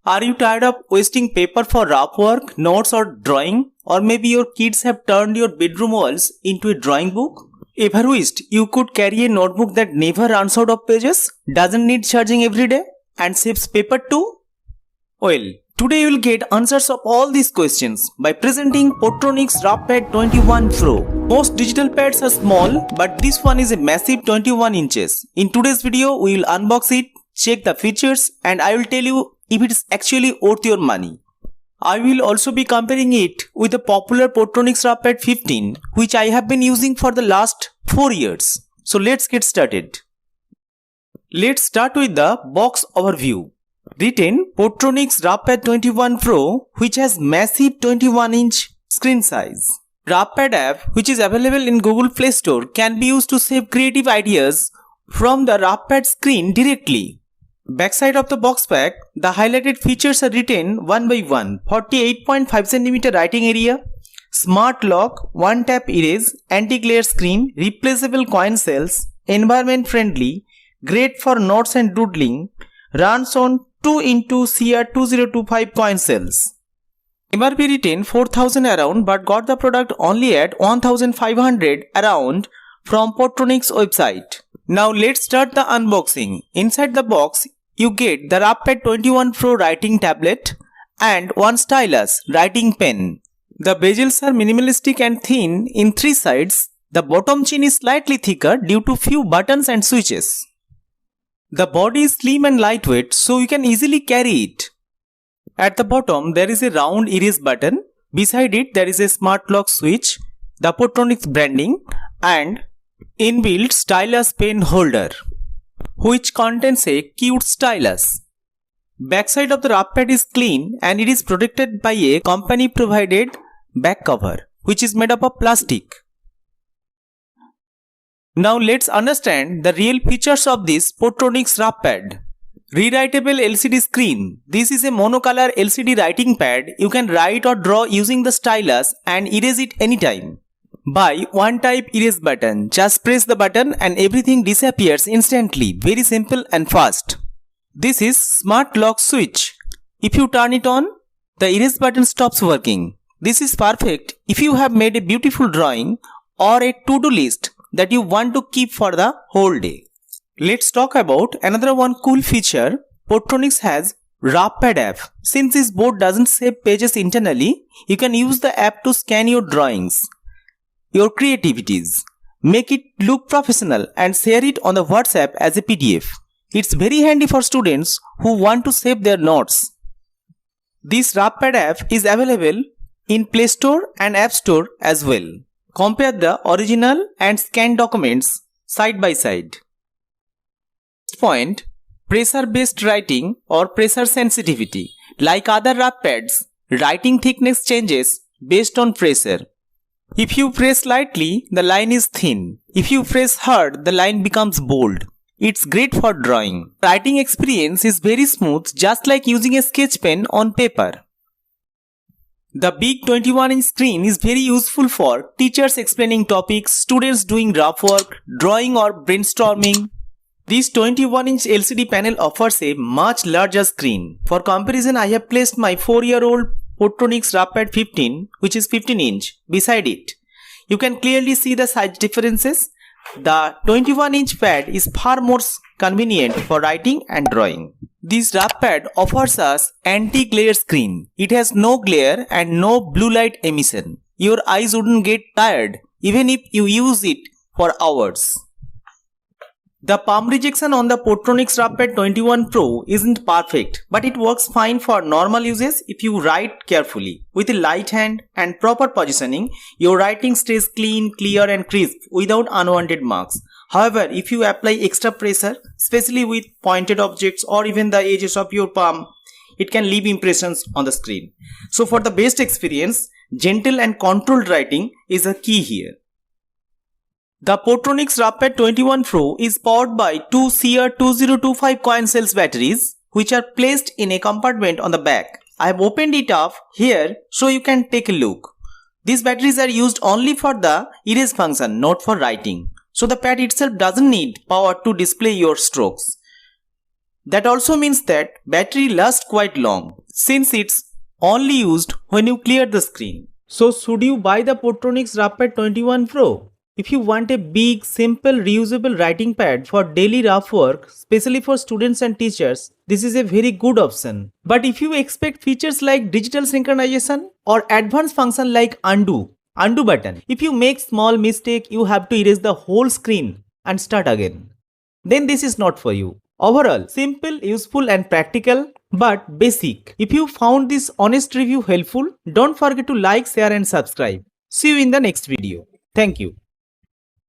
Are you tired of wasting paper for rough work, notes or drawing? Or maybe your kids have turned your bedroom walls into a drawing book? Ever wished you could carry a notebook that never runs out of pages, doesn't need charging every day, and saves paper too? Well, today you will get answers of all these questions by presenting Portronics Ruffpad 21 Pro. Most digital pads are small, but this one is a massive 21 inches. In today's video, we will unbox it, check the features, and I will tell you if it is actually worth your money. I will also be comparing it with the popular Portronics Ruffpad 15, which I have been using for the last 4 years. So let's get started. Let's start with the box overview. Written Portronics Ruffpad 21 Pro, which has massive 21-inch screen size. Ruffpad app, which is available in Google Play Store, can be used to save creative ideas from the Ruffpad screen directly. Backside of the box pack, the highlighted features are written one by one. 48.5 cm writing area, smart lock, one tap erase, anti-glare screen, replaceable coin cells, environment friendly, great for notes and doodling, runs on 2x CR2025 coin cells. MRP written 4000 around, but got the product only at 1500 around from Portronics website. Now let's start the unboxing. Inside the box, you get the Ruffpad 21 Pro writing tablet and one stylus writing pen. The bezels are minimalistic and thin in 3 sides. The bottom chin is slightly thicker due to few buttons and switches. The body is slim and lightweight, so you can easily carry it. At the bottom, there is a round erase button. Beside it, there is a smart lock switch, the Portronics branding, and inbuilt stylus pen holder, which contains a cute stylus. Backside of the Ruffpad is clean and it is protected by a company provided back cover, which is made up of plastic. Now let's understand the real features of this Portronics Ruffpad. Rewritable LCD screen. This is a monocolor LCD writing pad. You can write or draw using the stylus and erase it anytime. By one type erase button, just press the button and everything disappears instantly. Very simple and fast. This is smart lock switch. If you turn it on, the erase button stops working. This is perfect if you have made a beautiful drawing or a to-do list that you want to keep for the whole day. Let's talk about another one cool feature. Portronics has Ruffpad app. Since this board doesn't save pages internally, you can use the app to scan your drawings, your creativities, make it look professional and share it on the WhatsApp as a PDF. It's very handy for students who want to save their notes. This Ruffpad app is available in Play Store and App Store as well. Compare the original and scanned documents side by side. Point, pressure-based writing or pressure sensitivity. Like other Ruffpads, writing thickness changes based on pressure. If you press lightly, the line is thin. If you press hard, the line becomes bold. It's great for drawing. Writing experience is very smooth, just like using a sketch pen on paper. The big 21-inch screen is very useful for teachers explaining topics, students doing rough work, drawing or brainstorming. This 21-inch LCD panel offers a much larger screen. For comparison, I have placed my 4-year-old Portronics Ruffpad 15, which is 15-inch, beside it. You can clearly see the size differences. The 21-inch pad is far more convenient for writing and drawing. This Ruffpad offers us anti-glare screen. It has no glare and no blue light emission. Your eyes wouldn't get tired even if you use it for hours. The palm rejection on the Portronics Ruffpad 21 Pro isn't perfect, but it works fine for normal uses if you write carefully. With a light hand and proper positioning, your writing stays clean, clear and crisp without unwanted marks. However, if you apply extra pressure, especially with pointed objects or even the edges of your palm, it can leave impressions on the screen. So for the best experience, gentle and controlled writing is a key here. The Portronics Ruffpad 21 Pro is powered by 2 CR2025 coin cells batteries, which are placed in a compartment on the back. I have opened it up here so you can take a look. These batteries are used only for the erase function, not for writing. So the pad itself doesn't need power to display your strokes. That also means that battery lasts quite long. since it's only used when you clear the screen. So should you buy the Portronics Ruffpad 21 Pro? If you want a big, simple, reusable writing pad for daily rough work, especially for students and teachers, this is a very good option. But if you expect features like digital synchronization or advanced function like undo button, if you make small mistake, you have to erase the whole screen and start again, then this is not for you. Overall, simple, useful and practical, but basic. If you found this honest review helpful, don't forget to like, share and subscribe. See you in the next video. Thank you.